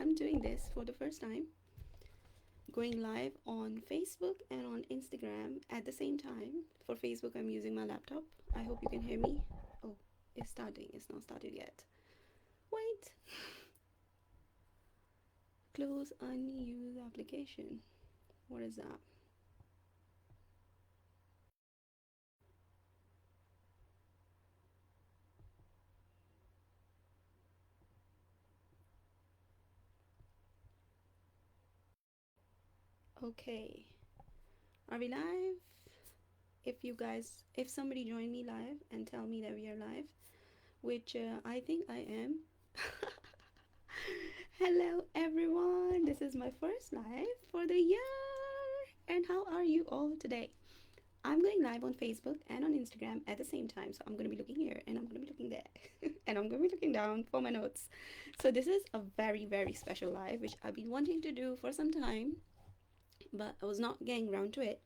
I'm doing this for the first time, going live on Facebook and on Instagram at the same time. For Facebook, I'm using my laptop. I hope you can hear me. Oh, it's starting. It's not started yet. Wait. Close unused application. What is that? Okay. Are we live? If somebody join me live and tell me that we are live, which I think I am. Hello, everyone. This is my first live for the year. And how are you all today? I'm going live on Facebook and on Instagram at the same time. So I'm going to be looking here and I'm going to be looking there. And I'm going to be looking down for my notes. So this is a very, very special live, which I've been wanting to do for some time, but I was not getting around to it.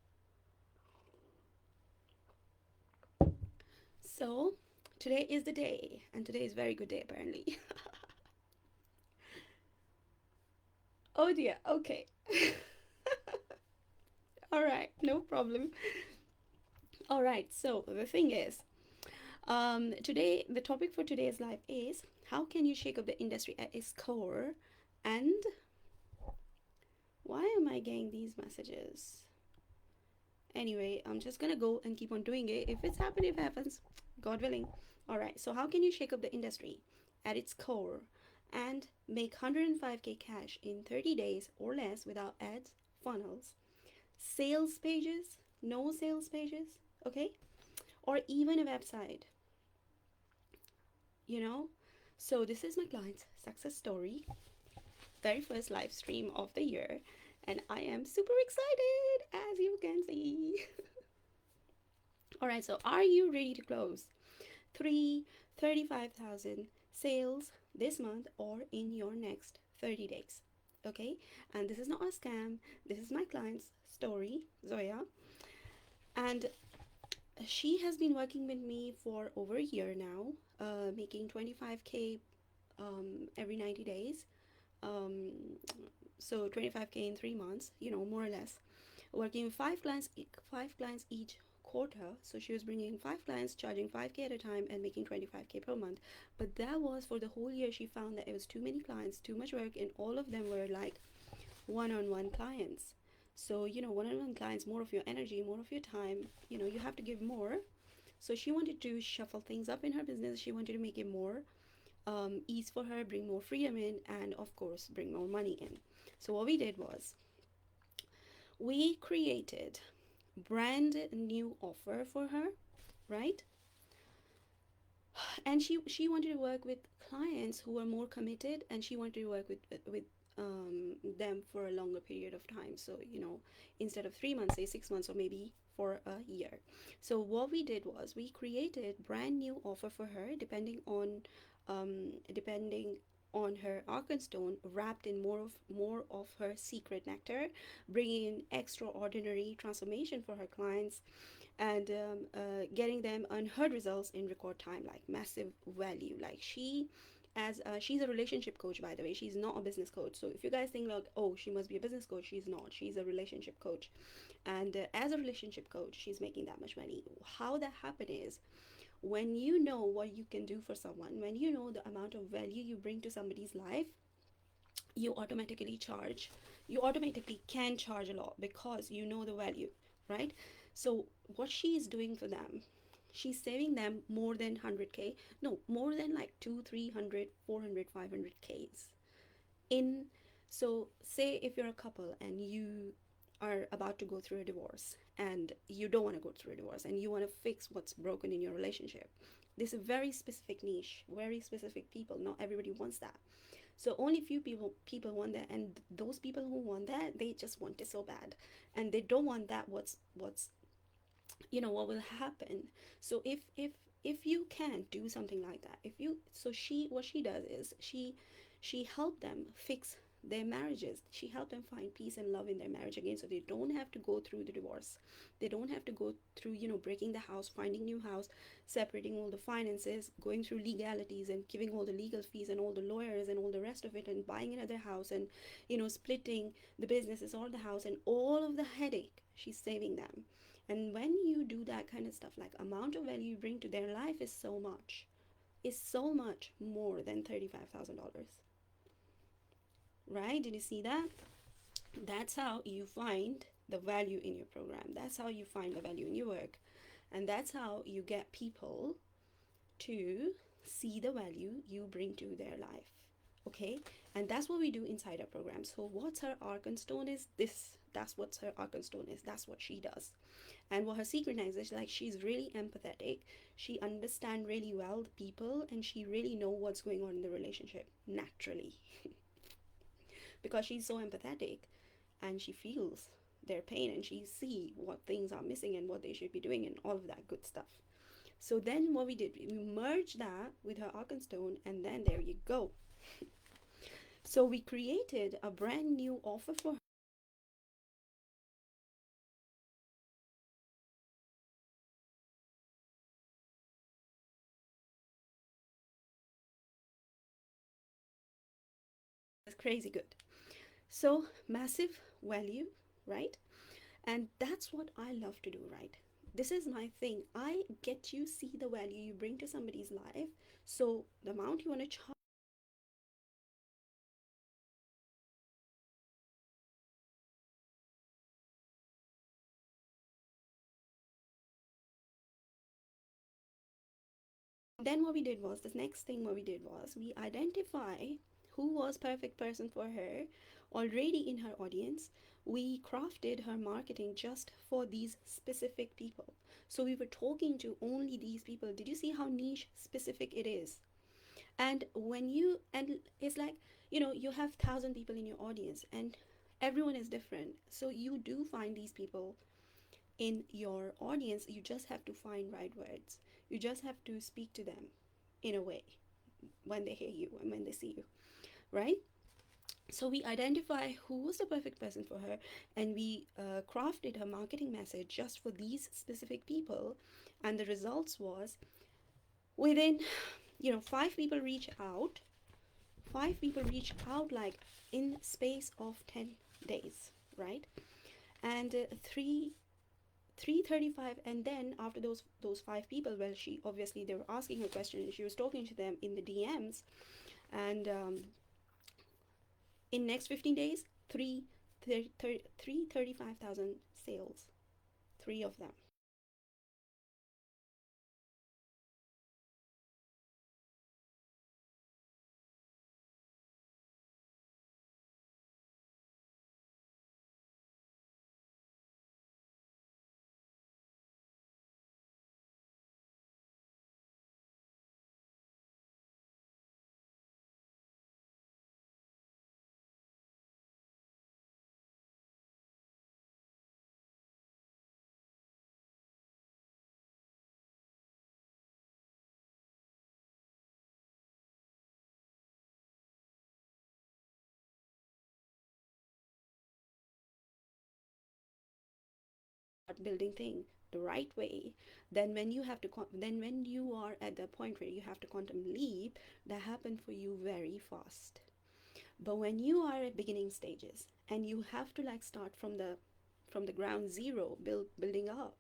So today is the day, and today is a very good day apparently. Oh dear, okay. All right, no problem. All right, so the thing is, today the topic for today's live is how can you shake up the industry at its core, and why am I getting these messages? Anyway, I'm just gonna go and keep on doing it. If it's happening, it happens, God willing. All right, so how can you shake up the industry at its core and make 105k cash in 30 days or less without ads, funnels, sales pages, no sales pages, okay, or even a website, you know? So this is my client's success story, very first live stream of the year, and I am super excited, as you can see. All right, so are you ready to close 35,000 sales this month or in your next 30 days? Okay, and this is not a scam. This is my client's story, Zoya, and she has been working with me for over a year now, making 25k every 90 days. Um, so 25k in 3 months, more or less. Working with five clients each quarter. So she was bringing five clients, charging 5k at a time, and making 25k per month. But that was for the whole year. She found that it was too many clients, too much work, and all of them were like one-on-one clients. So one-on-one clients, more of your energy, more of your time. You have to give more. So she wanted to shuffle things up in her business. She wanted to make it more ease for her, bring more freedom in, and of course bring more money in. So what we did was we created brand new offer for her, right? And she wanted to work with clients who were more committed, and she wanted to work with them for a longer period of time. So instead of 3 months, say 6 months, or maybe for a year. So what we did was we created brand new offer for her, depending on her Arkenstone, wrapped in more of her secret nectar, bringing in extraordinary transformation for her clients, and getting them unheard results in record time, like massive value. Like she's a relationship coach, by the way. She's not a business coach. So if you guys think like, oh, she must be a business coach, she's not. She's a relationship coach, and as a relationship coach, she's making that much money. How that happened is, when you know what you can do for someone, when you know the amount of value you bring to somebody's life, you automatically can charge a lot because you know the value, right? So what she is doing for them, she's saving them more than 100k, no, more than like 2 300 400 500k's in. So say if you're a couple and you are about to go through a divorce, and you don't want to go through a divorce, and you want to fix what's broken in your relationship, this is a very specific niche, very specific people. Not everybody wants that. So only few people want that, and those people who want that, they just want it so bad, and they don't want that. What's what will happen? So if you can do something like that, if you so she what she does is she helped them fix their marriages. She helped them find peace and love in their marriage again, so they don't have to go through the divorce. They don't have to go through, breaking the house, finding new house, separating all the finances, going through legalities and giving all the legal fees and all the lawyers and all the rest of it, and buying another house, and splitting the businesses, all the house, and all of the headache. She's saving them. And when you do that kind of stuff, like, amount of value you bring to their life is so much more than $35,000. Right? Did you see that? That's how you find the value in your program. That's how you find the value in your work. And that's how you get people to see the value you bring to their life. Okay? And that's what we do inside our program. So what's her Arkenstone is this. That's what her Arkenstone is. That's what she does. And what her secret is, like, she's really empathetic. She understands really well the people, and she really know what's going on in the relationship naturally. Because she's so empathetic, and she feels their pain, and she see what things are missing and what they should be doing and all of that good stuff. So then what we did, we merged that with her Arkenstone, and then there you go. So we created a brand new offer for her. It's crazy good. So massive value, right? And that's what I love to do, right? This is my thing. I get you see the value you bring to somebody's life. So the amount you want to charge, then what we did was, the next thing what we did was, we identify who was perfect person for her already in her audience. We crafted her marketing just for these specific people. So we were talking to only these people. Did you see how niche specific it is? And it's like, you have 1,000 people in your audience, and everyone is different. So you do find these people in your audience. You just have to find right words. You just have to speak to them in a way when they hear you and when they see you, right? So we identify who was the perfect person for her, and we crafted her marketing message just for these specific people. And the results was, within, 5 people reach out like in space of 10 days, right? And 335, and then after those 5 people, well, she obviously, they were asking her question and she was talking to them in the DMs. And in next 15 days, 335,000 sales, 3 of them. Building thing the right way, then when you are at the point where you have to quantum leap, that happen for you very fast. But when you are at beginning stages and you have to, like, start from the ground zero, building up,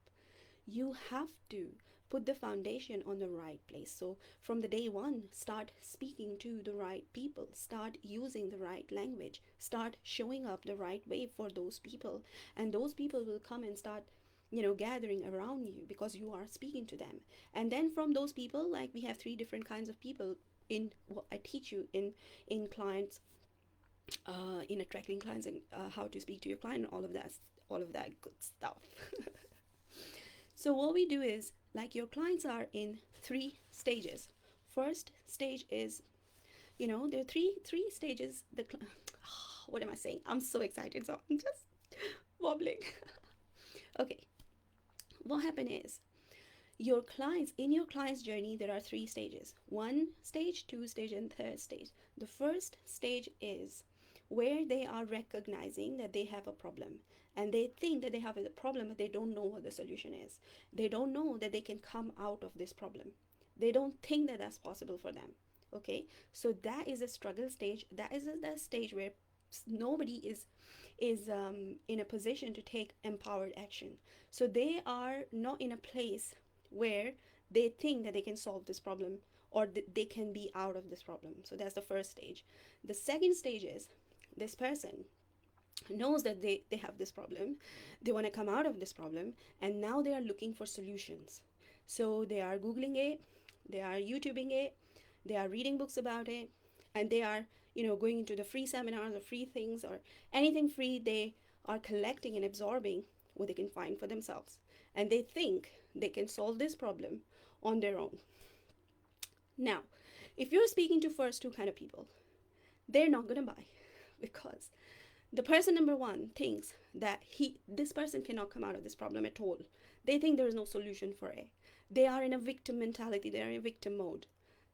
you have to put the foundation on the right place. So from the day one, start speaking to the right people, start using the right language, start showing up the right way for those people, and those people will come and start, gathering around you because you are speaking to them. And then from those people, like, we have 3 different kinds of people in what I teach you in clients, in attracting clients, and how to speak to your client, and all of that good stuff. So what we do is, like, your clients are in 3 stages. First stage is, there are three stages. What am I saying? I'm so excited, so I'm just wobbling. Okay, what happened is, in your client's journey, there are 3 stages: 1 stage, 2 stage, and 3rd stage. The first stage is where they are recognizing that they have a problem, and they think that they have a problem, but they don't know what the solution is. They don't know that they can come out of this problem. They don't think that that's possible for them. Okay, so that is a struggle stage. That is the stage where nobody is in a position to take empowered action. So they are not in a place where they think that they can solve this problem, or they can be out of this problem. So that's the first stage. The second stage is this person knows that they have this problem, they want to come out of this problem, and now they are looking for solutions. So they are googling it, they are youtubing it, they are reading books about it, and they are, going into the free seminars or free things or anything free. They are collecting and absorbing what they can find for themselves, and they think they can solve this problem on their own. Now, if you're speaking to first two kind of people, they're not going to buy, because the person number one thinks that this person cannot come out of this problem at all. They think there is no solution for it. They are in a victim mentality. They are in a victim mode.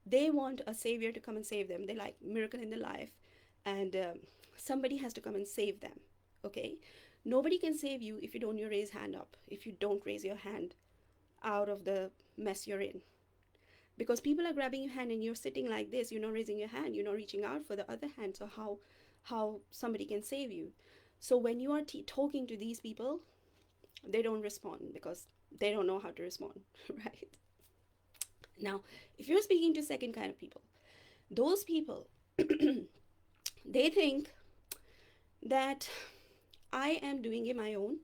They want a savior to come and save them. They like miracle in their life, and somebody has to come and save them. Okay, nobody can save you if you don't raise hand up. If you don't raise your hand out of the mess you're in, because people are grabbing your hand and you're sitting like this, you're not raising your hand, you're not reaching out for the other hand. So how somebody can save you? So when you are talking to these people, they don't respond because they don't know how to respond. Right? Now, if you're speaking to second kind of people, those people they think that I am doing it my own,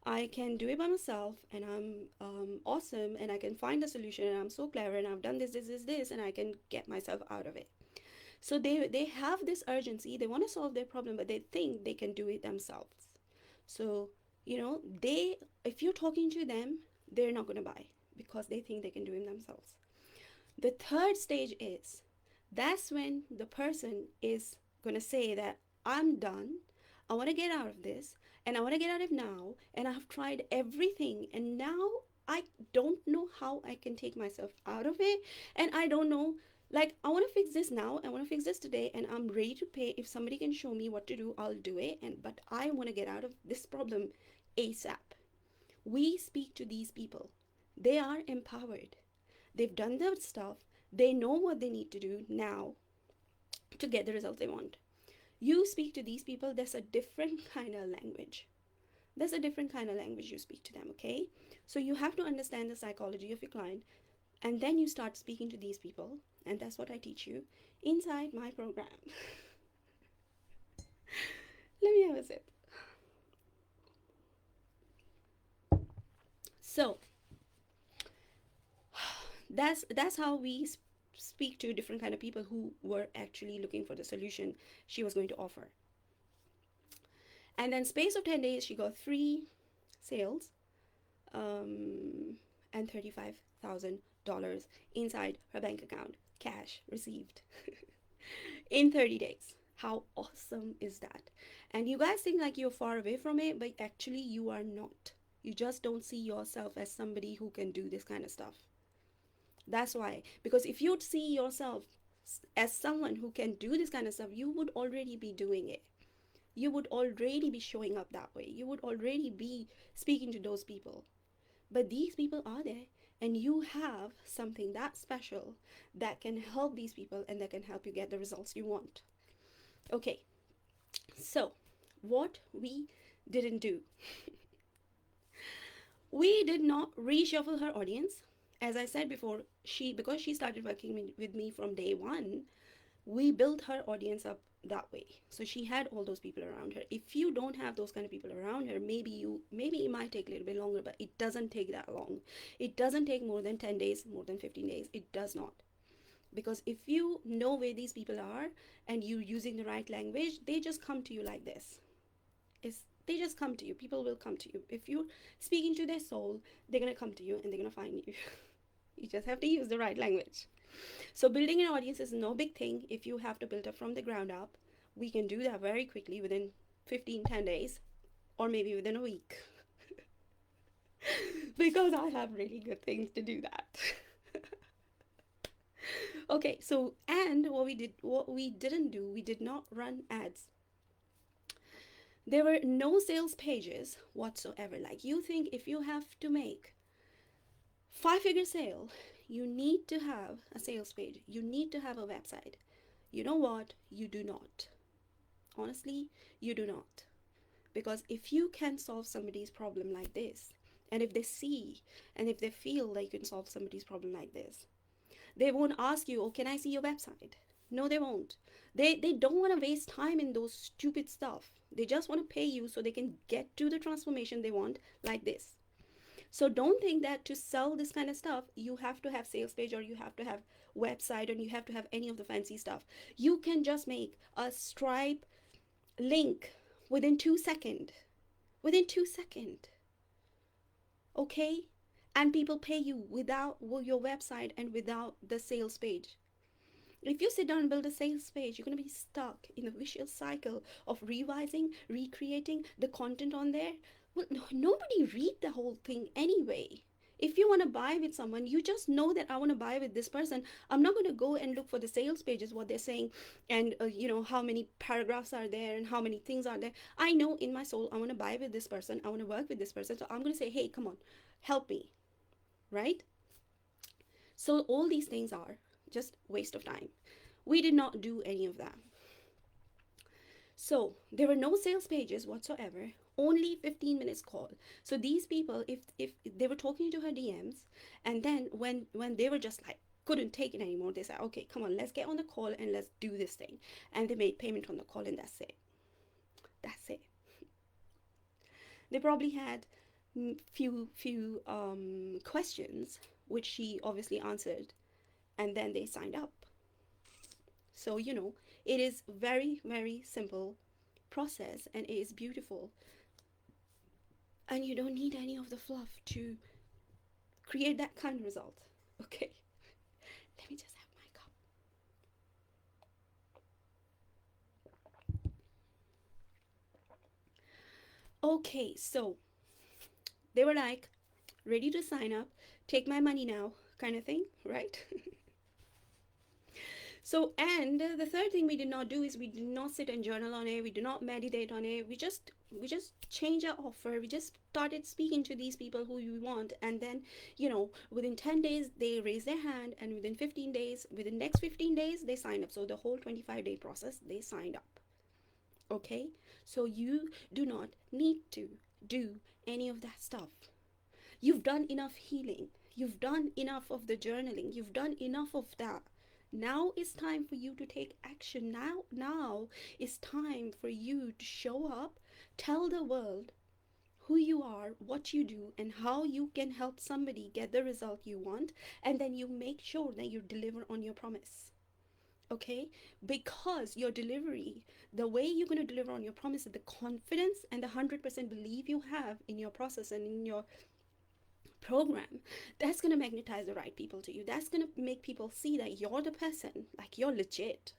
I can do it by myself, and I'm awesome, and I can find a solution, and I'm so clever, and I've done this, and I can get myself out of it. So they have this urgency. They want to solve their problem, but they think they can do it themselves. So they, if you're talking to them, they're not going to buy because they think they can do it themselves. The third stage is, that's when the person is going to say that I'm done. I want to get out of this, and I want to get out of it now, and I have tried everything, and now I don't know how I can take myself out of it, and I don't know, like, I want to fix this now, I want to fix this today, and I'm ready to pay. If somebody can show me what to do, I'll do it, but I want to get out of this problem ASAP. We speak to these people. They are empowered. They've done their stuff. They know what they need to do now to get the results they want. You speak to these people, there's a different kind of language. There's a different kind of language you speak to them, okay? So you have to understand the psychology of your client, and then you start speaking to these people, and that's what I teach you inside my program. Let me have a sip. So that's how we speak to different kind of people who were actually looking for the solution she was going to offer. And then space of 10 days, she got 3 sales and $35,000 inside her bank account, cash received in 30 days. How awesome is that? And you guys think like you're far away from it, but actually you are not. You just don't see yourself as somebody who can do this kind of stuff. That's why, because if you'd see yourself as someone who can do this kind of stuff, you would already be doing it. You would already be showing up that way. You would already be speaking to those people. But these people are there, and you have something that special that can help these people and that can help you get the results you want. Okay, so what we didn't do. We did not reshuffle her audience. As I said before, because she started working with me from day one, we built her audience up that way. So she had all those people around her. If you don't have those kind of people around her, maybe it might take a little bit longer, but it doesn't take that long. It doesn't take more than 10 days, more than 15 days. It does not. Because if you know where these people are and you're using the right language, they just come to you like this. They just come to you. People will come to you. If you're speaking to their soul, they're going to come to you and they're going to find you. You just have to use the right language. So building an audience is no big thing. If you have to build up from the ground up, we can do that very quickly within 10 days, or maybe within a week. Because I have really good things to do that. Okay, so, and what we didn't do, we did not run ads There were no sales pages whatsoever. Like, you think if you have to make 5-figure sale, you need to have a sales page, you need to have a website. You know what? You do not. Honestly, you do not. Because if you can solve somebody's problem like this, and if they see and if they feel they can solve somebody's problem like this, they won't ask you, oh, can I see your website? No, they won't. They don't want to waste time in those stupid stuff. They just want to pay you so they can get to the transformation they want, like this. So don't think that to sell this kind of stuff, you have to have sales page or you have to have website or you have to have any of the fancy stuff. You can just make a Stripe link within 2 seconds. Within 2 seconds. Okay? And people pay you without your website and without the sales page. If you sit down and build a sales page, you're going to be stuck in a vicious cycle of revising, recreating the content on there. Well, nobody read the whole thing anyway. If you want to buy with someone, you just know that I want to buy with this person. I'm not going to go and look for the sales pages, what they're saying, and how many paragraphs are there and how many things are there. I know in my soul I want to buy with this person. I want to work with this person. So I'm going to say, hey, come on, help me, right? So all these things are just waste of time. We did not do any of that. So there were no sales pages whatsoever, only 15 minutes call. So these people, if they were talking to her DMs, and then when they were just like couldn't take it anymore, they said, okay, come on, let's get on the call and let's do this thing. And they made payment on the call, and that's it. That's it. They probably had few questions, which she obviously answered, and then they signed up. So it is very, very simple process, and it is beautiful, and you don't need any of the fluff to create that kind of result. Okay, let me just have my cup. Okay, so they were like ready to sign up, take my money now kind of thing, right? So, and the third thing we did not do is we did not sit and journal on it. We did not meditate on it. We just changed our offer. We just started speaking to these people who we want, and then within 10 days they raised their hand, and within 15 days, within next 15 days they signed up. So the whole 25-day process, they signed up. Okay, so you do not need to do any of that stuff. You've done enough healing. You've done enough of the journaling. You've done enough of that. Now it's time for you to take action. Now it's time for you to show up, tell the world who you are, what you do, and how you can help somebody get the result you want, and then you make sure that you deliver on your promise. Okay? Because your delivery, the way you're going to deliver on your promise, is the confidence and the 100% belief you have in your process and in your program, that's going to magnetize the right people to you. That's going to make people see that you're the person, like you're legit.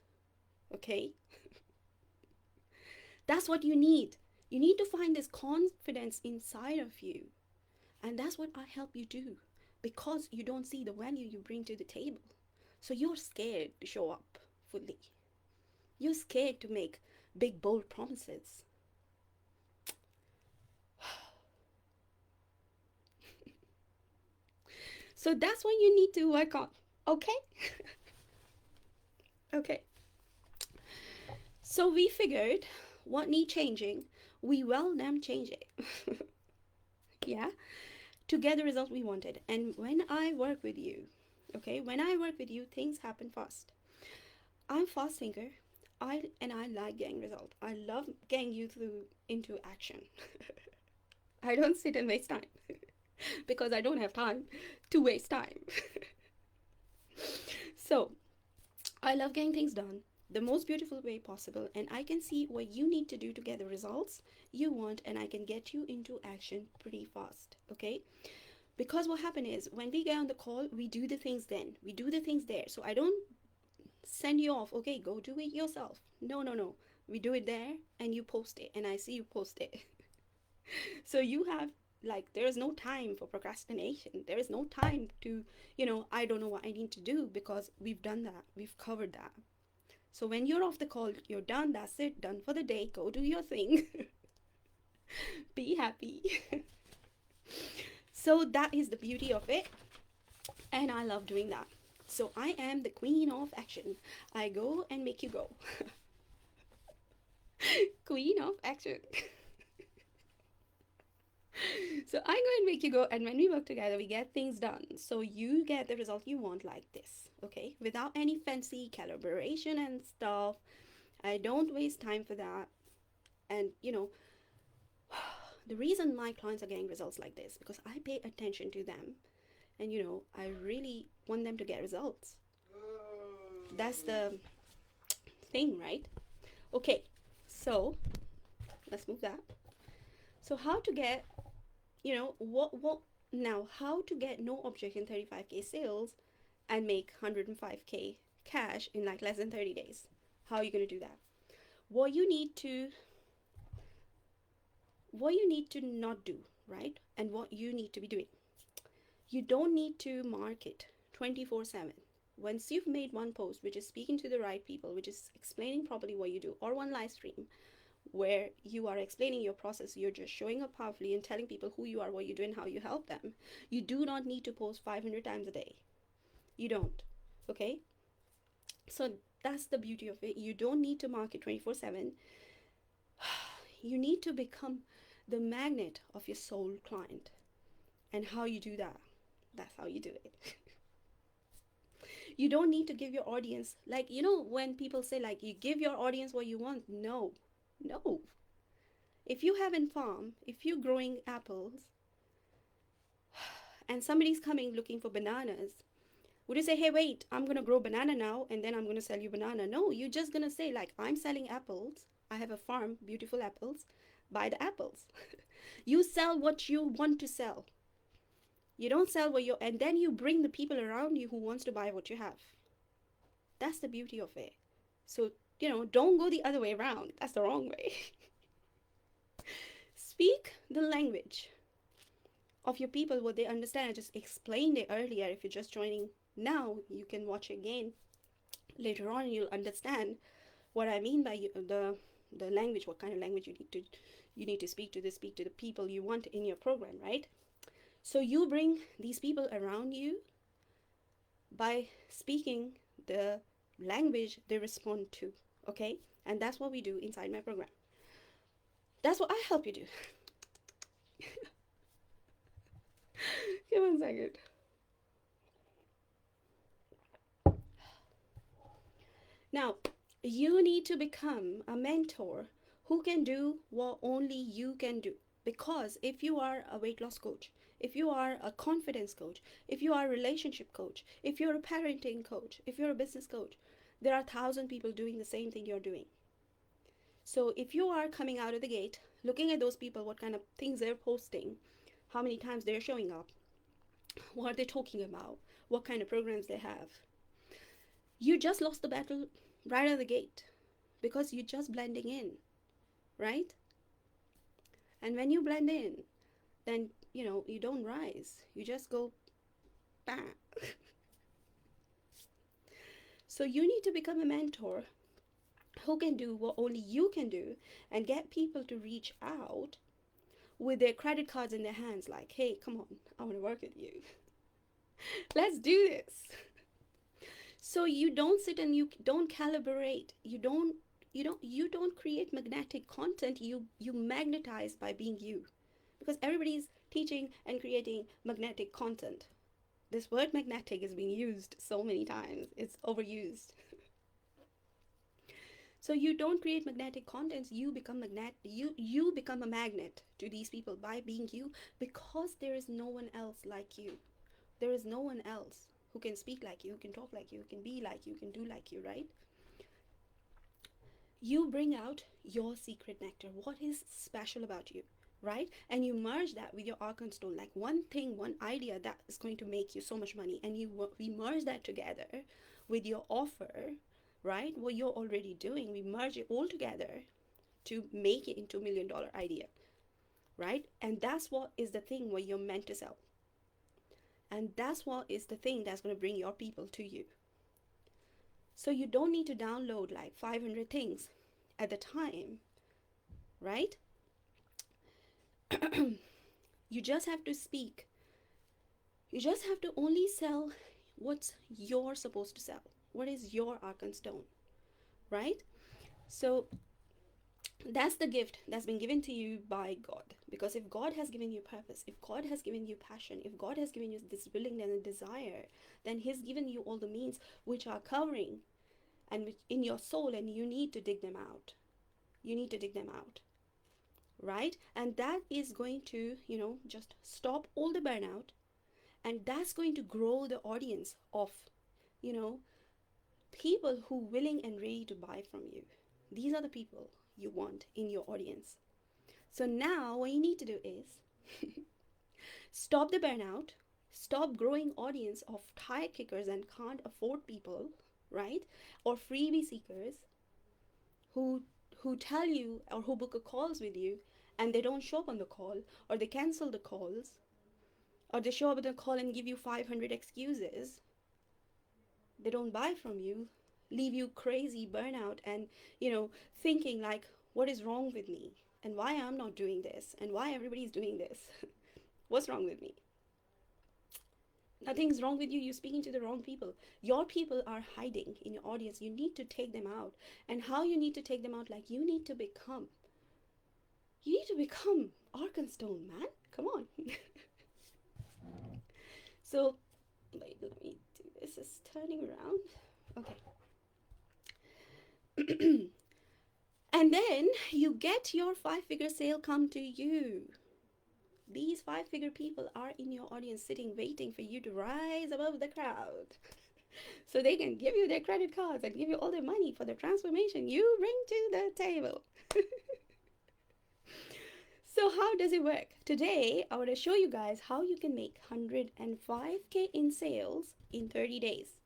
Okay? That's what you need. You need to find this confidence inside of you, and that's what I help you do, because you don't see the value you bring to the table. So you're scared to show up fully. You're scared to make big bold promises. So that's what you need to work on. Okay? Okay. So we figured what need changing, we well damn change it. Yeah? To get the result we wanted. And when I work with you, okay, when I work with you, things happen fast. I'm fast thinker. I like getting results. I love getting you into action. I don't sit and waste time. Because I don't have time to waste time. So, I love getting things done the most beautiful way possible, and I can see what you need to do to get the results you want, and I can get you into action pretty fast. Okay? Because what happens is, when we get on the call, we do the things then. We do the things there. So I don't send you off, okay, go do it yourself. No. We do it there, and you post it, and I see you post it. So you have, there is no time for procrastination. There is no time to, I don't know what I need to do, because we've done that. We've covered that. So when you're off the call, you're done. That's it. Done for the day. Go do your thing. Be happy. So that is the beauty of it, and I love doing that. So I am the queen of action. I go and make you go. Queen of action. So I go and make you go, and when we work together, we get things done. So you get the result you want like this, okay? Without any fancy calibration and stuff. I don't waste time for that. And the reason my clients are getting results like this because I pay attention to them, and I really want them to get results. That's the thing, right? Okay, so let's move that. So how to get, what now? How to get no object in 35K sales and make 105K cash in like less than 30 days? How are you going to do that? What you need to not do, right? And what you need to be doing. You don't need to market 24/7. Once you've made one post which is speaking to the right people, which is explaining properly what you do, or one live stream where you are explaining your process, you're just showing up powerfully and telling people who you are, what you do, and how you help them. You do not need to post 500 times a day. You don't. Okay? So that's the beauty of it. You don't need to market 24/7. You need to become the magnet of your soul client. And how you do that? That's how you do it. You don't need to give your audience, like, when people say, like, you give your audience what you want. No, no. If you haven't farm, if you're growing apples and somebody's coming looking for bananas, would you say, hey, wait, I'm going to grow banana now and then I'm going to sell you banana? No, you're just going to say, like, I'm selling apples. I have a farm, beautiful apples. Buy the apples. You sell what you want to sell. You don't sell what you, and then you bring the people around you who wants to buy what you have. That's the beauty of it. So, don't go the other way around. That's the wrong way. Speak the language of your people, what they understand. I just explained it earlier. If you're just joining now, you can watch it again later on and you'll understand what I mean by the language, what kind of language you need to speak to the people you want in your program, right? So you bring these people around you by speaking the language they respond to, okay? And that's what we do inside my program. That's what I help you do. Give 1 second. Now, you need to become a mentor who can do what only you can do. Because if you are a weight loss coach, if you are a confidence coach, if you are a relationship coach, if you're a parenting coach, if you're a business coach, there are 1,000 people doing the same thing you're doing. So if you are coming out of the gate, looking at those people, what kind of things they're posting, how many times they're showing up, what are they talking about, what kind of programs they have, you just lost the battle right out of the gate because you're just blending in, right? And when you blend in, then you don't rise, you just go back. So you need to become a mentor who can do what only you can do and get people to reach out with their credit cards in their hands, like, hey, come on, I want to work with you. Let's do this. So you don't sit and you don't calibrate, you don't create magnetic content, you magnetize by being you. Because everybody's teaching and creating magnetic content. This word magnetic is being used so many times, it's overused. So you don't create magnetic contents, you become you become a magnet to these people by being you, because there is no one else like you. There is no one else who can speak like you, who can talk like you, who can be like you, can do like you, right? You bring out your secret nectar. What is special about you, right? And you merge that with your Arkenstone, like one thing, one idea that is going to make you so much money, and we merge that together with your offer, right? What you're already doing, we merge it all together to make it into $1 million idea, right? And that's what is the thing where you're meant to sell. And that's what is the thing that's going to bring your people to you. So you don't need to download like 500 things at the time, right? You just have to speak. You just have to only sell what you're supposed to sell. What is your Arkenstone, right? So that's the gift that's been given to you by God. Because if God has given you purpose, if God has given you passion, if God has given you this willingness and desire, then He's given you all the means which are covering and in your soul, and you need to dig them out. You need to dig them out, right? And that is going to, just stop all the burnout, and that's going to grow the audience of, you know, people who willing and ready to buy from you. These are the people you want in your audience. So now what you need to do is stop the burnout, stop growing audience of tire kickers and can't afford people, right? Or freebie seekers who who tell you or who book a calls with you and they don't show up on the call, or they cancel the calls, or they show up on the call and give you 500 excuses. They don't buy from you, leave you crazy burnout and, thinking like, what is wrong with me? And why I'm not doing this? And why everybody's doing this? What's wrong with me? Nothing's wrong with you. You're speaking to the wrong people. Your people are hiding in your audience. You need to take them out. And how you need to take them out? Like, you need to become Arkenstone, man. Come on. So, wait, let me do this. It's turning around. Okay. And then you get your 5-figure sale come to you. These 5-figure people are in your audience sitting, waiting for you to rise above the crowd. So they can give you their credit cards and give you all their money for the transformation you bring to the table. So how does it work? Today, I want to show you guys how you can make 105K in sales in 30 days.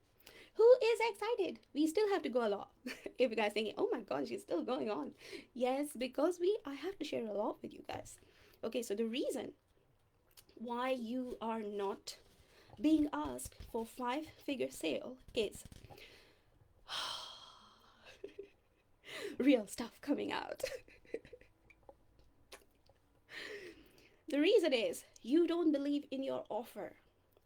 Who is excited? We still have to go a lot. If you guys thinking, oh my gosh, she's still going on. Yes, because I have to share a lot with you guys. Okay, so the reason why you are not being asked for 5-figure sale is real stuff coming out. The reason is you don't believe in your offer.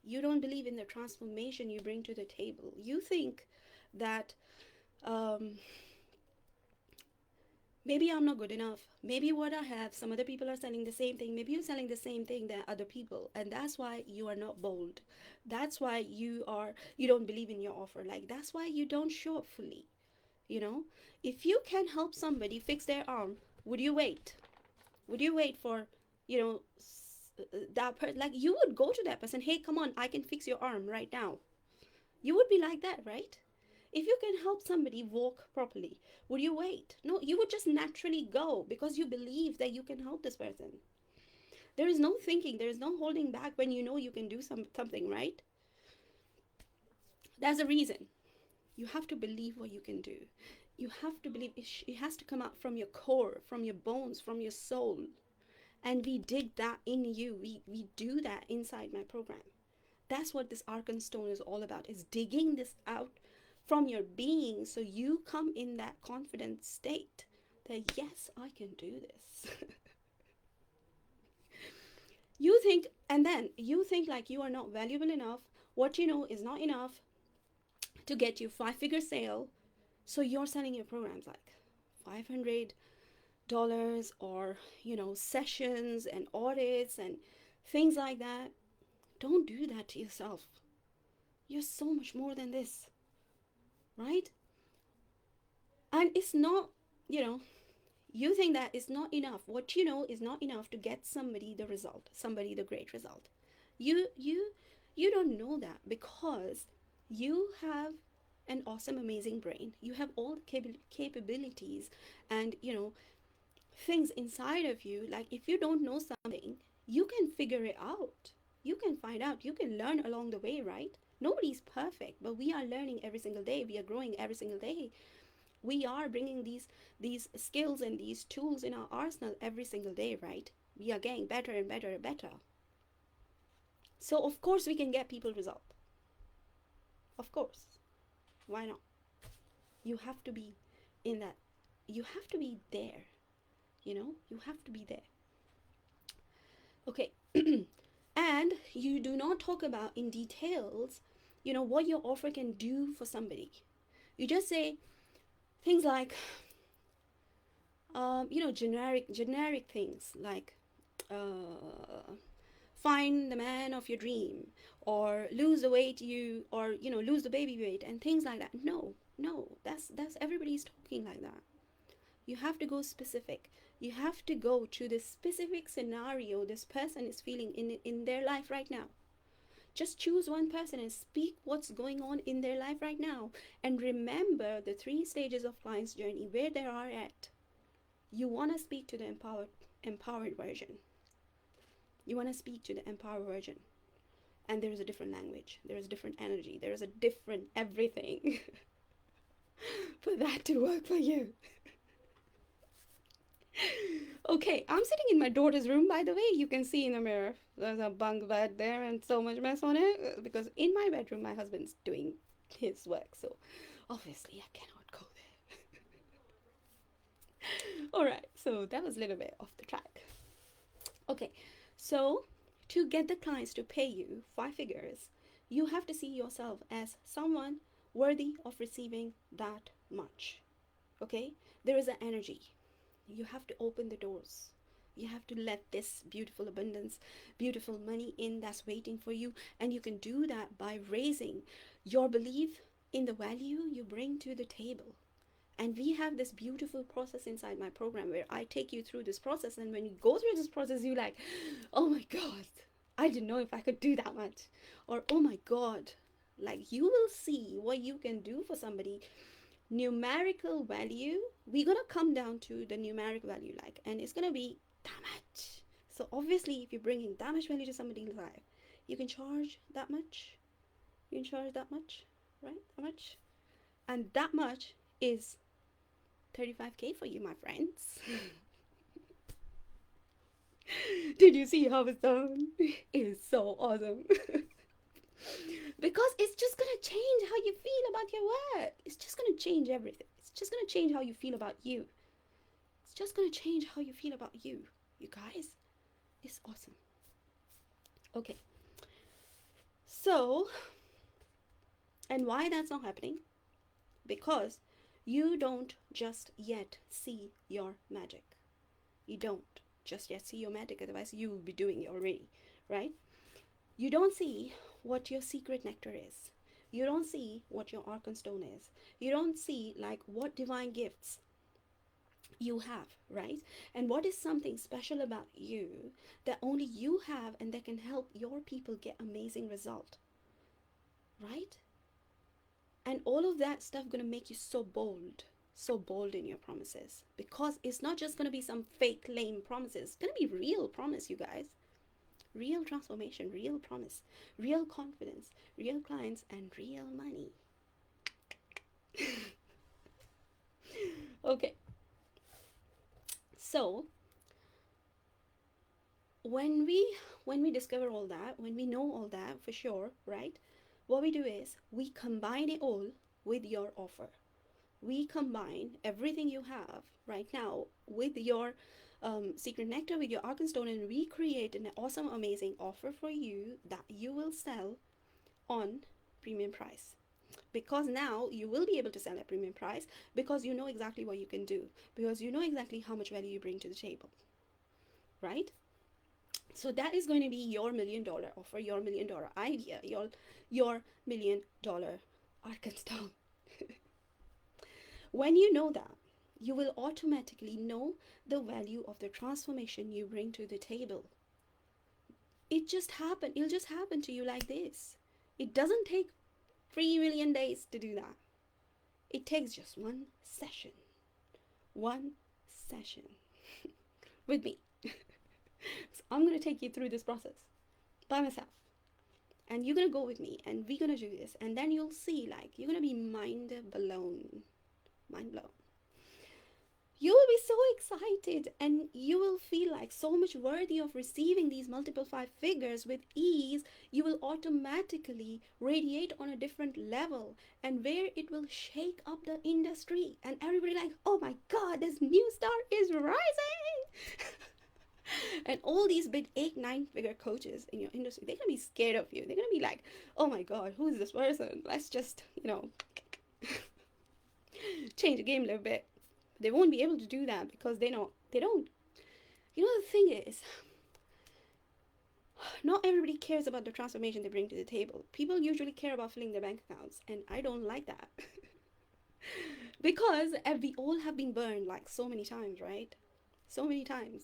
You don't believe in the transformation you bring to the table. You think that maybe I'm not good enough. Maybe what I have, some other people are selling the same thing. Maybe you're selling the same thing than other people. And that's why you are not bold. That's why you don't believe in your offer. Like, that's why you don't show up fully. If you can help somebody fix their arm, would you wait? Would you wait for, that person? Like, you would go to that person, hey, come on, I can fix your arm right now. You would be like that, right? If you can help somebody walk properly, would you wait? No, you would just naturally go because you believe that you can help this person. There is no thinking, there is no holding back when you know you can do something, right? That's the reason. You have to believe what you can do. You have to believe it has to come out from your core, from your bones, from your soul. And we dig that in you. We do that inside my program. That's what this Arkenstone is all about, is digging this out from your being so you come in that confident state that, yes, I can do this. You think like you are not valuable enough. What you know is not enough to get you 5-figure sale. So you're selling your programs like $500 or, sessions and audits and things like that. Don't do that to yourself. You're so much more than this, right? And it's not, you think that it's not enough. What you know is not enough to get somebody the great result. You don't know that because you have an awesome, amazing brain. You have all the capabilities and, things inside of you. Like, if you don't know something, you can figure it out. You can find out. You can learn along the way, right? Nobody's perfect, but we are learning every single day. We are growing every single day. We are bringing these skills and these tools in our arsenal every single day, right? We are getting better and better and better. So of course we can get people result. Of course. Why not? You have to be in that. You have to be there. You have to be there. Okay. And you do not talk about in details, what your offer can do for somebody. You just say things like, generic things like, uh, find the man of your dream, or lose the weight you, or lose the baby weight, and things like that. No, no, that's everybody's talking like that. You have to go specific. You have to go to the specific scenario this person is feeling in their life right now. Just choose one person and speak what's going on in their life right now, and remember the 3 stages of client's journey where they are at. You want to speak to the empowered version. You want to speak to the empowered version. And there is a different language, there is a different energy, there is a different everything for that to work for you. Okay, I'm sitting in my daughter's room, by the way. You can see in the mirror there's a bunk bed there and so much mess on it, because in my bedroom my husband's doing his work, so obviously I cannot go there. All right, so that was a little bit off the track. Okay, so to get the clients to pay you 5 figures, you have to see yourself as someone worthy of receiving that much. Okay, there is an energy. You have to open the doors. You have to let this beautiful abundance, beautiful money in that's waiting for you. And you can do that by raising your belief in the value you bring to the table. And we have this beautiful process inside my program where I take you through this process. And when you go through this process, you're like, oh my God, I didn't know if I could do that much. Or, oh my God, like you will see what you can do for somebody. Numerical value, we're gonna come down to the numeric value, like, and it's gonna be that much. So obviously, if you're bringing that much value to somebody's life, you can charge that much. You can charge that much, right? That much, and that much is 35K for you, my friends. Did you see how it's done? It is so awesome. Because it's just gonna change how you feel about your work. It's just gonna change everything. It's just gonna change how you feel about you. It's just gonna change how you feel about you. You guys, it's awesome. Okay. So, and why that's not happening? Because you don't just yet see your magic. You don't just yet see your magic, otherwise you will be doing it already, right? You don't see what your secret nectar is. You don't see what your Arkenstone is. You don't see like what divine gifts you have, right? And what is something special about you that only you have and that can help your people get amazing result, right? And all of that stuff gonna make you so bold in your promises, because it's not just gonna be some fake lame promises. It's gonna be real promise, you guys. Real transformation, real promise, real confidence, real clients, and real money. Okay. So when we discover all that, when we know all that for sure, right? What we do is we combine it all with your offer. We combine everything you have right now with your secret nectar, with your Arkenstone, and we create an awesome, amazing offer for you that you will sell on premium price. Because now you will be able to sell at premium price, because you know exactly what you can do, because you know exactly how much value you bring to the table, right? So that is going to be your $1,000,000 offer, your $1,000,000 idea, your $1,000,000 Arkenstone. When you know that, you will automatically know the value of the transformation you bring to the table. It'll just happen to you like this. It doesn't take 3,000,000 days to do that. It takes just one session with me. So I'm going to take you through this process by myself, and you're going to go with me, and we're going to do this, and then you'll see, like, you're going to be mind blown. You will be so excited, and you will feel like so much worthy of receiving these multiple 5 figures with ease. You will automatically radiate on a different level, and where it will shake up the industry, and everybody like, oh my God, this new star is rising. And all these big 8, 9 figure coaches in your industry, they're gonna be scared of you. They're gonna be like, oh my god, who is this person? Let's just, change the game a little bit. They won't be able to do that because they don't. The thing is, not everybody cares about the transformation they bring to the table. People usually care about filling their bank accounts, and I don't like that. Because we all have been burned like so many times, right? So many times.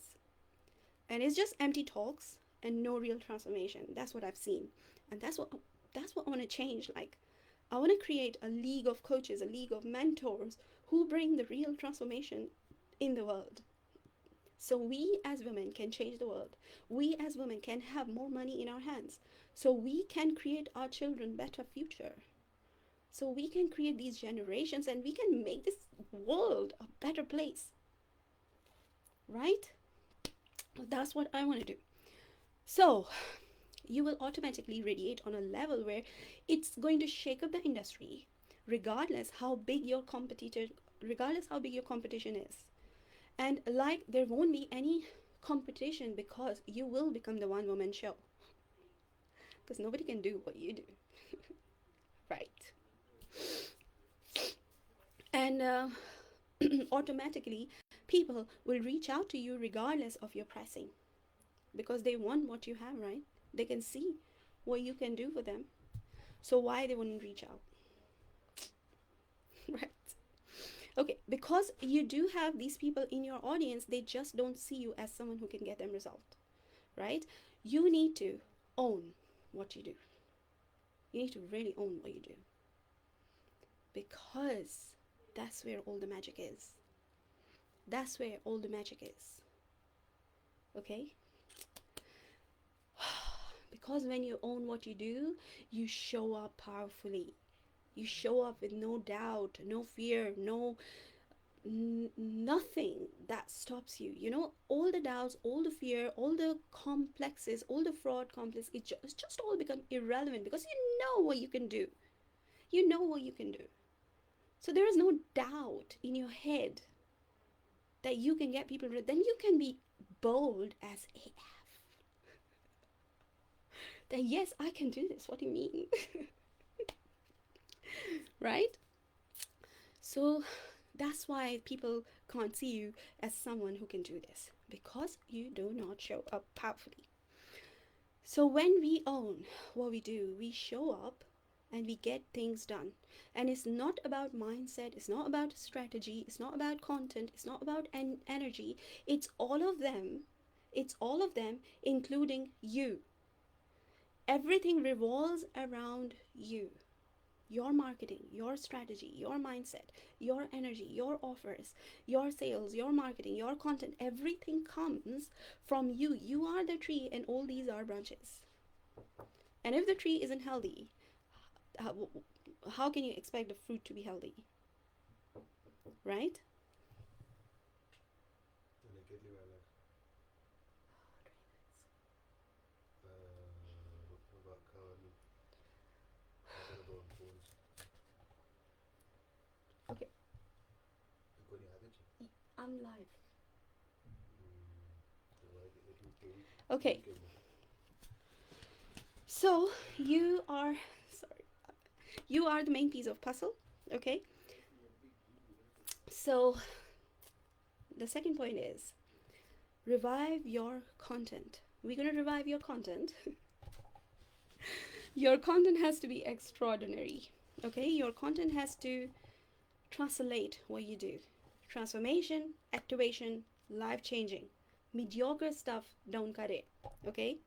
And it's just empty talks and no real transformation. That's what I've seen. And that's what I want to change. Like, I want to create a league of coaches, a league of mentors who bring the real transformation in the world. So we as women can change the world. We as women can have more money in our hands. So we can create our children better future. So we can create these generations and we can make this world a better place. Right? That's what I want to do. So you will automatically radiate on a level where it's going to shake up the industry, regardless how big your competition is. And like, there won't be any competition because you will become the one woman show. Because nobody can do what you do. Right? And automatically, people will reach out to you regardless of your pricing. Because they want what you have, right? They can see what you can do for them. So why they wouldn't reach out? Right? Okay, because you do have these people in your audience, they just don't see you as someone who can get them result, right? You need to own what you do. You need to really own what you do. Because that's where all the magic is. That's where all the magic is. Okay? Because when you own what you do, you show up powerfully. You show up with no doubt, no fear, nothing that stops you. All the doubts, all the fear, all the complexes, all the fraud complex, it's just all become irrelevant because you know what you can do. You know what you can do. So there is no doubt in your head that you can get people. Then you can be bold as AF. That yes, I can do this. What do you mean? Right? So that's why people can't see you as someone who can do this, because you do not show up powerfully. So when we own what we do, we show up and we get things done. And it's not about mindset, it's not about strategy, it's not about content, it's not about energy. It's all of them. It's all of them, including you. Everything revolves around you. Your marketing, your strategy, your mindset, your energy, your offers, your sales, your marketing, your content, everything comes from you. You are the tree and all these are branches. And if the tree isn't healthy, how can you expect the fruit to be healthy? Right? Okay. I'm live. Okay. So you are the main piece of puzzle. Okay. So the second point is revive your content. We're gonna revive your content. Your content has to be extraordinary. Okay, your content has to translate what you do. Transformation, activation, life changing. Mediocre stuff don't cut it. Okay,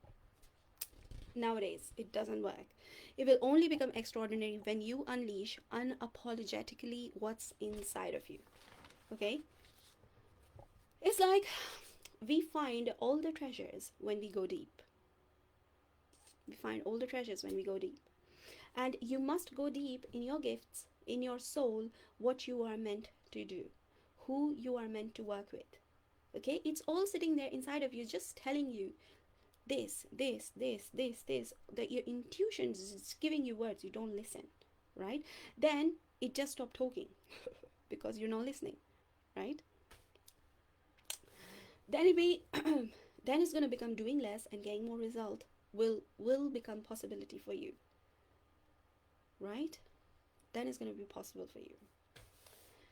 nowadays it doesn't work. It will only become extraordinary when you unleash unapologetically what's inside of you. Okay, it's like we find all the treasures when we go deep. We find all the treasures when we go deep. And you must go deep in your gifts, in your soul, what you are meant to do, who you are meant to work with. Okay, it's all sitting there inside of you, just telling you this. That your intuition is giving you words, you don't listen, right? Then it just stopped talking because you're not listening, right? Then Then it's going to become doing less and getting more result will become possibility for you, right? Then it's going to be possible for you.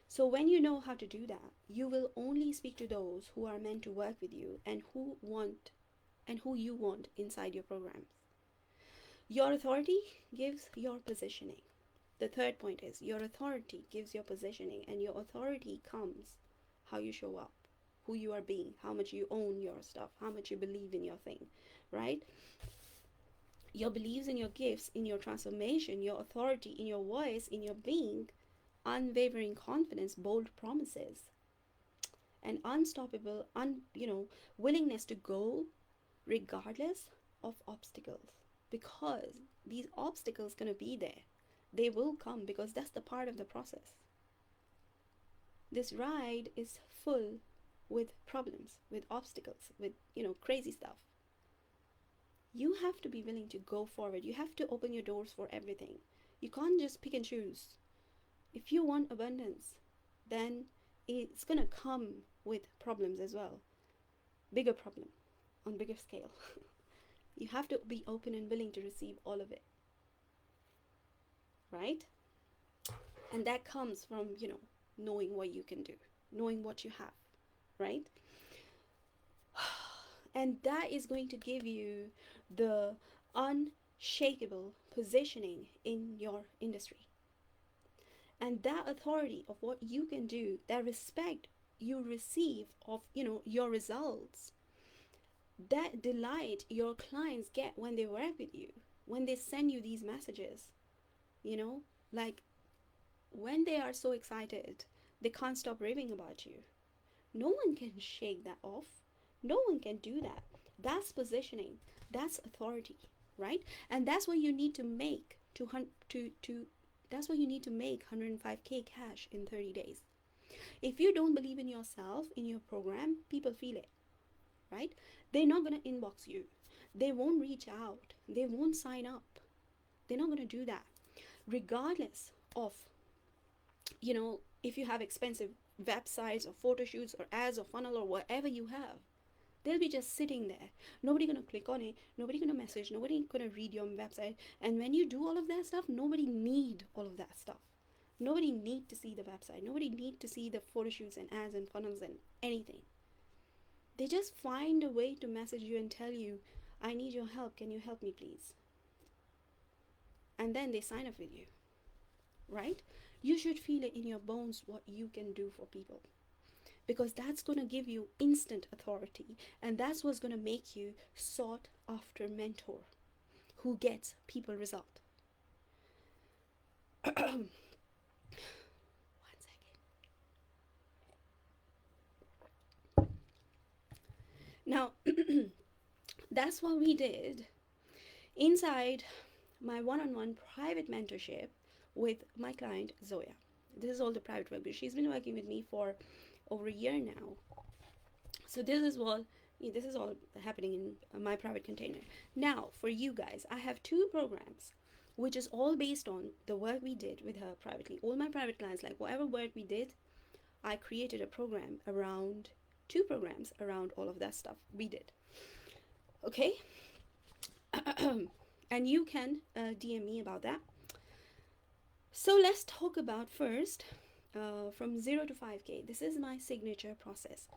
So when you know how to do that, you will only speak to those who are meant to work with you and who you want inside your programs. Your authority gives your positioning. The third point is your authority gives your positioning, and your authority comes how you show up, who you are being, how much you own your stuff, how much you believe in your thing, right? Your beliefs in your gifts, in your transformation, your authority, in your voice, in your being, unwavering confidence, bold promises, and unstoppable, willingness to go regardless of obstacles. Because these obstacles gonna be there. They will come because that's the part of the process. This ride is full with problems, with obstacles, with crazy stuff. You have to be willing to go forward. You have to open your doors for everything. You can't just pick and choose. If you want abundance, then it's gonna come with problems as well. Bigger problem on bigger scale. You have to be open and willing to receive all of it, right? And that comes from knowing what you can do, knowing what you have, right? And that is going to give you the unshakable positioning in your industry. And that authority of what you can do, that respect you receive of your results, that delight your clients get when they work with you, when they send you these messages, like when they are so excited they can't stop raving about you. No one can shake that off. No one can do that. That's positioning. That's authority, right? And that's what you need to make that's what you need to make 105k cash in 30 days. If you don't believe in yourself, in your program, people feel it, right? They're not going to inbox you. They won't reach out. They won't sign up. They're not going to do that. Regardless of, if you have expensive websites or photo shoots or ads or funnel or whatever you have, they'll be just sitting there. Nobody gonna click on it. Nobody gonna message. Nobody gonna read your website. And when you do all of that stuff, nobody need all of that stuff. Nobody need to see the website. Nobody need to see the photo shoots and ads and funnels and anything. They just find a way to message you and tell you, I need your help. Can you help me, please? And then they sign up with you, right? You should feel it in your bones what you can do for people, because that's going to give you instant authority, and that's what's going to make you sought after mentor who gets people result. One second. Now, that's what we did inside my one-on-one private mentorship with my client Zoya. This is all the private work, but she's been working with me for over a year now. So this is all happening in my private container. Now for you guys, I have 2 programs which is all based on the work we did with her privately. All my private clients, like whatever work we did, I created a program around 2 programs around all of that stuff we did. Okay. And you can DM me about that. So let's talk about first from 0 to 5k. This is my signature process.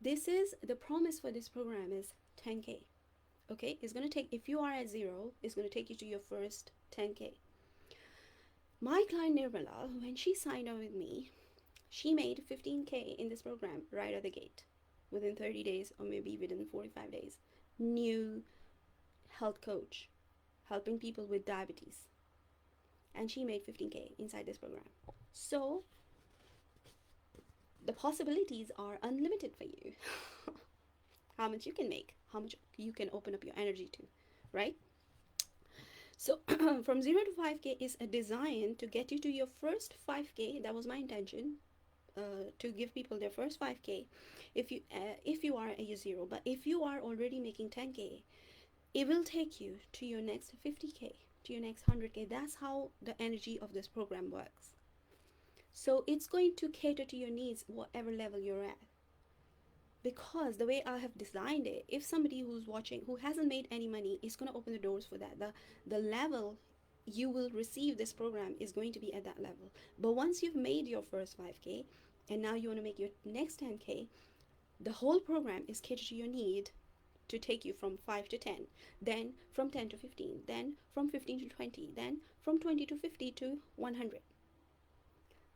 This is the promise for this program is 10k. Okay, it's going to take, if you are at 0, it's going to take you to your first 10k. My client Nirmala, when she signed up with me, she made 15k in this program right at the gate within 30 days or maybe within 45 days. New health coach helping people with diabetes, and she made 15k inside this program. So the possibilities are unlimited for you. How much you can make, how much you can open up your energy to, right? So from 0 to 5k is a design to get you to your first 5k. That was my intention, to give people their first 5k if you are at your 0. But if you are already making 10k, it will take you to your next 50k, to your next 100k. That's how the energy of this program works. So it's going to cater to your needs, whatever level you're at. because the way I have designed it, if somebody who's watching who hasn't made any money is going to open the doors for that, the level you will receive this program is going to be at that level. But once you've made your first 5k and now you want to make your next 10k, the whole program is catered to your need to take you from 5 to 10, then from 10 to 15, then from 15 to 20, then from 20 to 50 to 100.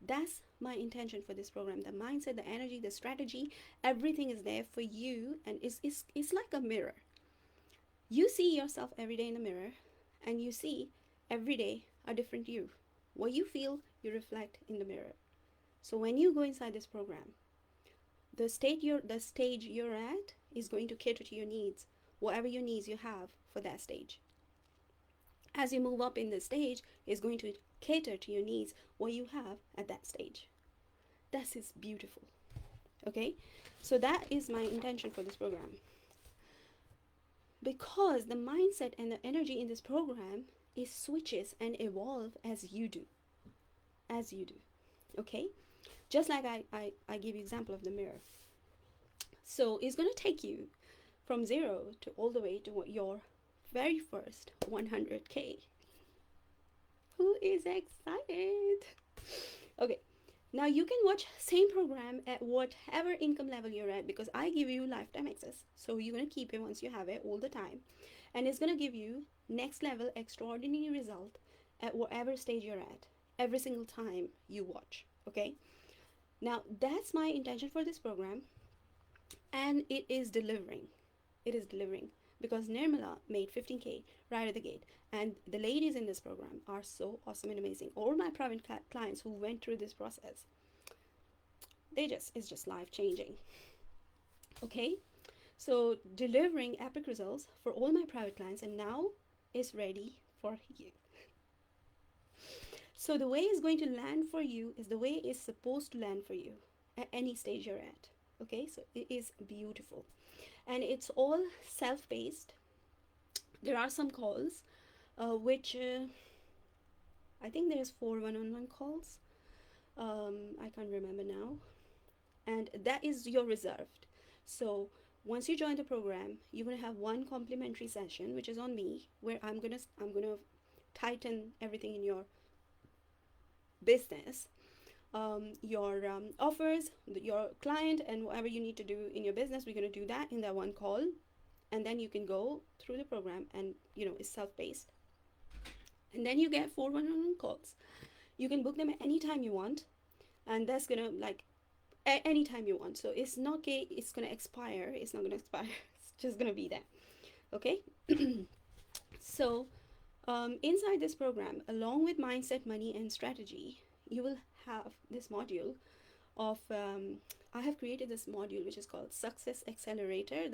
That's my intention for this program. The mindset, the energy, the strategy, everything is there for you, and it's like a mirror. You see yourself every day in the mirror, and you see every day a different you. What you feel, you reflect in the mirror. So when you go inside this program, the stage you're at is going to cater to your needs, whatever your needs you have for that stage. As you move up in the stage, is going to cater to your needs, what you have at that stage. That is beautiful. Okay, so that is my intention for this program, because the mindset and the energy in this program is switches and evolve as you do, okay. Just like I give you example of the mirror. So it's going to take you from 0 to all the way to what your very first 100k. Who is excited? Okay, now you can watch same program at whatever income level you're at, because I give you lifetime access. So you're going to keep it once you have it all the time, and it's going to give you next level extraordinary result at whatever stage you're at every single time you watch. Okay, now that's my intention for this program, and it is delivering. Because Nirmala made 15k right at the gate, and the ladies in this program are so awesome and amazing. All my private clients who went through this process, it's just life changing. Okay, so delivering epic results for all my private clients, and now is ready for you. So the way it's going to land for you is the way it's supposed to land for you at any stage you're at. Okay, so it is beautiful, and it's all self-paced. There are some calls, which I think there's 4 one-on-one calls. I can't remember now, and that is your reserved. So once you join the program, you're gonna have one complimentary session, which is on me, where I'm gonna tighten everything in your business, your offers, your client, and whatever you need to do in your business. We're going to do that in that one call, and then you can go through the program, and it's self-paced. And then you get 4 one-on-one calls. You can book them at any time you want, and that's gonna at any time you want. So it's not okay, it's gonna expire. It's not gonna expire. It's just gonna be there. Okay. So inside this program, along with mindset, money, and strategy, you will have this module of I have created this module which is called Success Accelerator.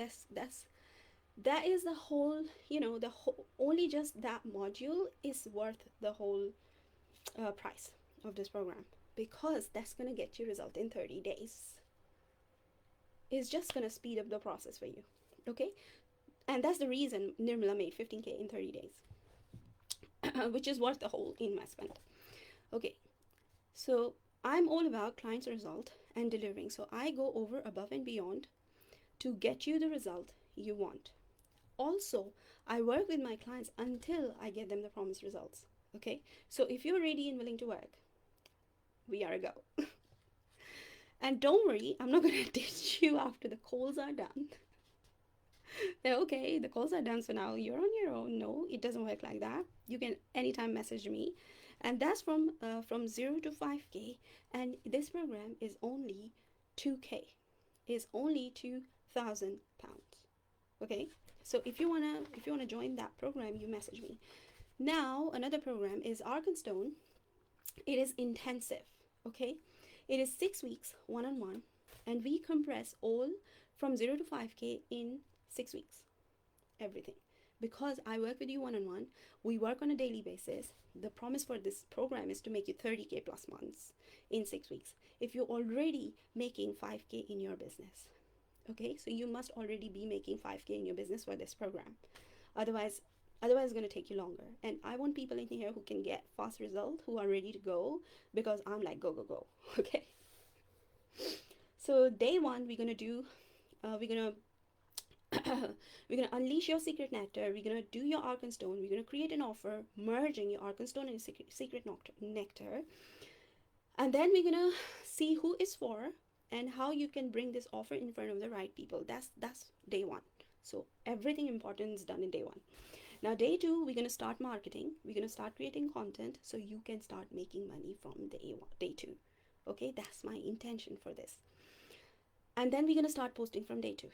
That is the whole, the whole, only just that module is worth the whole price of this program, because that's going to get you result in 30 days. It's just going to speed up the process for you. Okay, and that's the reason Nirmala made 15k in 30 days, which is worth the whole investment. Okay, so I'm all about clients result and delivering. So I go over above and beyond to get you the result you want. Also, I work with my clients until I get them the promised results. Okay, so if you're ready and willing to work, we are a go. And don't worry, I'm not going to ditch you after the calls are done. They're okay, the calls are done, so now you're on your own. No, it doesn't work like that. You can anytime message me, and that's from 0 to 5k, and this program is only 2k, is only 2,000 pounds. Okay, so if you wanna join that program, you message me. Now another program is Arkenstone. It is intensive. Okay, it is 6 weeks one-on-one, and we compress all from 0 to 5k in 6 weeks, everything. Because I work with you one-on-one, we work on a daily basis. The promise for this program is to make you 30k plus months in 6 weeks. If you're already making 5k in your business, okay, so you must already be making 5k in your business for this program. Otherwise it's going to take you longer. And I want people in here who can get fast result, who are ready to go, because I'm like, go. Okay, so day one, we're going to do we're gonna we're gonna unleash your secret nectar. We're gonna do your Arkenstone. We're gonna create an offer merging your Arkenstone and secret nectar, and then we're gonna see who is for and how you can bring this offer in front of the right people. That's day one. So everything important is done in day one. Now day two, we're gonna start marketing. We're gonna start creating content so you can start making money from day two. Okay, that's my intention for this. And then we're gonna start posting from day two.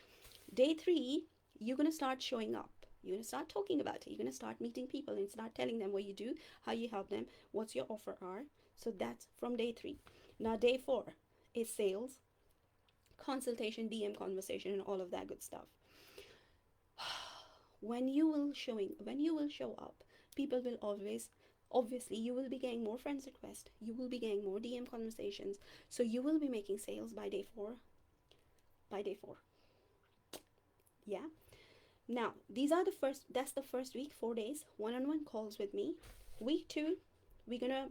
Day three, you're gonna start showing up. You're gonna start talking about it. You're gonna start meeting people and start telling them what you do, how you help them, what's your offer are. So that's from day three. Now day four is sales, consultation, DM conversation, and all of that good stuff. When you will show up, people will always, obviously you will be getting more friends requests, you will be getting more DM conversations, so you will be making sales by day four. Yeah. Now that's the first week, 4 days one-on-one calls with me. Week two, we're gonna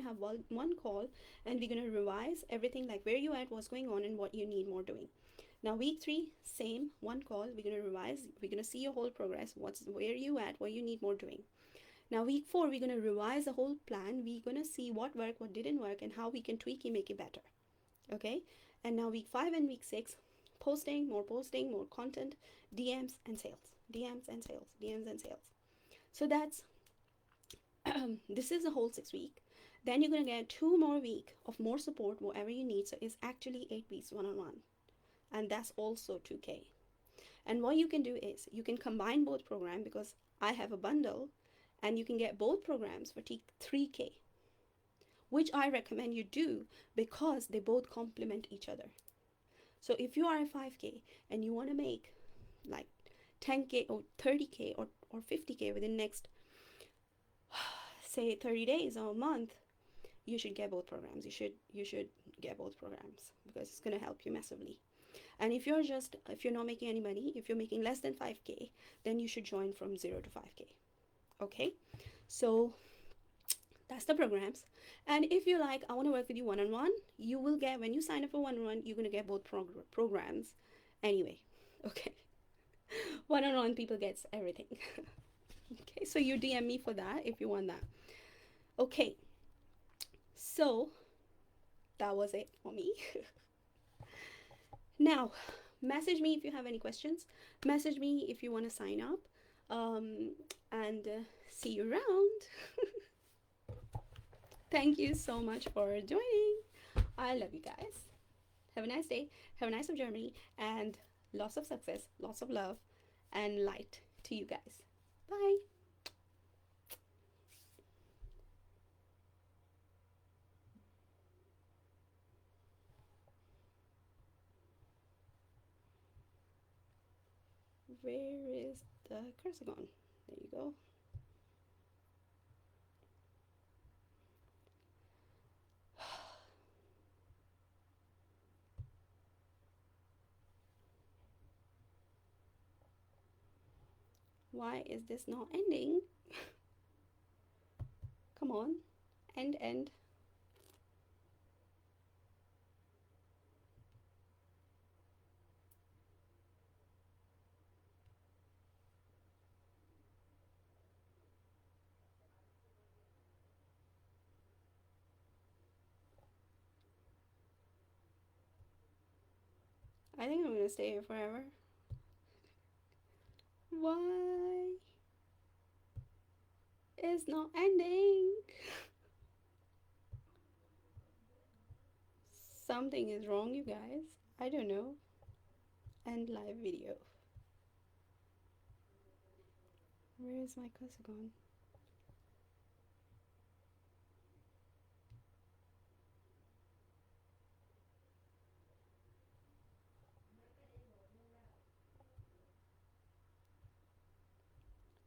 have one call, and we're gonna revise everything, like where you at, what's going on, and what you need more doing. Now week three, same, one call, we're gonna revise, we're gonna see your whole progress, where you at, what you need more doing. Now week four, we're gonna revise the whole plan, we're gonna see what worked, what didn't work, and how we can tweak it, make it better. Okay. And now week five and week six, posting, more content, DMs and sales, DMs and sales, DMs and sales. So that's this is the whole 6 week. Then you're gonna get 2 more week of more support, whatever you need. So it's actually 8 weeks one-on-one, and that's also 2K. And what you can do is you can combine both programs, because I have a bundle, and you can get both programs for 3K, which I recommend you do because they both complement each other. So if you are a 5K and you want to make like 10K or 30K or 50K within next, say, 30 days or a month, you should get both programs. You should get both programs, because it's going to help you massively. And if you're not making any money, if you're making less than 5K, then you should join from 0 to 5K. Okay, so that's the programs. And if you're like, I want to work with you one-on-one, you will get, when you sign up for one-on-one, you're going to get both programs anyway. Okay. One-on-one people gets everything. Okay, so you DM me for that if you want that. Okay, so that was it for me. Now message me if you have any questions, message me if you want to sign up, and see you around. Thank you so much for joining. I love you guys. Have a nice day. Have a nice of Germany, and lots of success, lots of love and light to you guys. Bye. Where is the cursor gone? There you go. Why is this not ending? Come on. End. I think I'm gonna stay here forever. Why? It's not ending. Something is wrong, you guys. I don't know. End live video. Where is my cursor gone?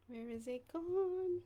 Where is it gone?